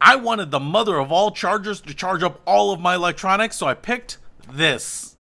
I wanted the mother of all chargers to charge up all of my electronics, so I picked this.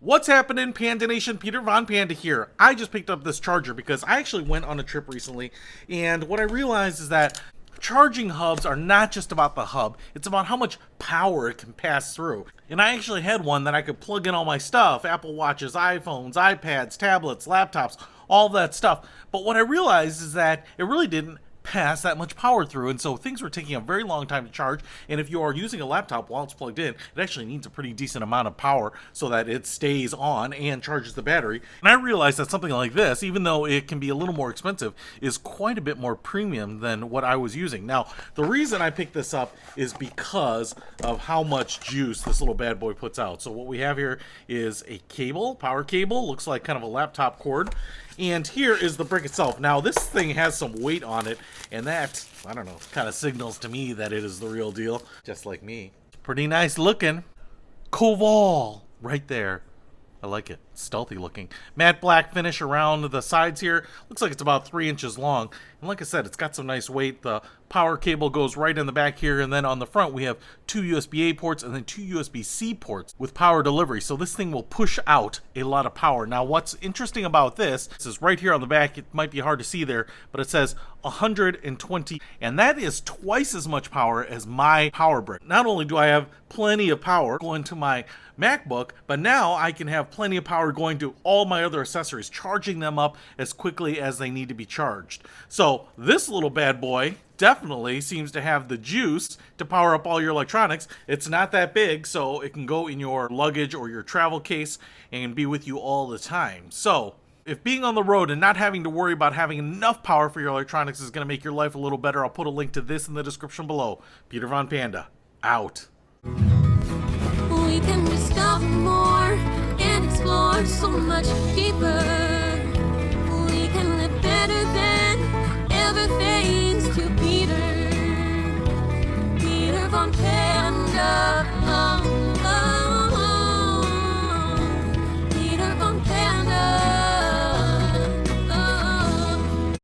What's happening, Panda Nation? Peter Von Panda here. I just picked up this charger because I actually went on a trip recently, and what I realized is that charging hubs are not just about the hub, it's about how much power it can pass through. And I actually had one that I could plug in all my stuff, Apple Watches, iPhones, iPads, tablets, laptops, all that stuff. But what I realized is that it really didn't pass that much power through, and so things were taking a very long time to charge. And if you are using a laptop while it's plugged in, it actually needs a pretty decent amount of power so that it stays on and charges the battery. And I realized that something like this, even though it can be a little more expensive, is quite a bit more premium than what I was using. Now, the reason I picked this up is because of how much juice this little bad boy puts out. So what we have here is a cable, power cable, looks like kind of a laptop cord. And here is the brick itself. Now, this thing has some weight on it, and that, I don't know, kind of signals to me that it is the real deal, just like me. Pretty nice looking. KOVOL, right there. I like it. Stealthy looking. Matte black finish around the sides here. Looks like it's about 3 inches long. And like I said, it's got some nice weight. The power cable goes right in the back here. And then on the front, we have 2 USB-A ports and then 2 USB-C ports with power delivery. So this thing will push out a lot of power. Now, what's interesting about this is right here on the back, it might be hard to see there, but it says 120. And that is twice as much power as my power brick. Not only do I have plenty of power going to my MacBook, but now I can have plenty of power going to all my other accessories, charging them up as quickly as they need to be charged. So this little bad boy definitely seems to have the juice to power up all your electronics. It's not that big, so it can go in your luggage or your travel case and be with you all the time. So if being on the road and not having to worry about having enough power for your electronics is going to make your life a little better, I'll put a link to this in the description below. Peter Von Panda, out. We can discover more and explore so much deeper.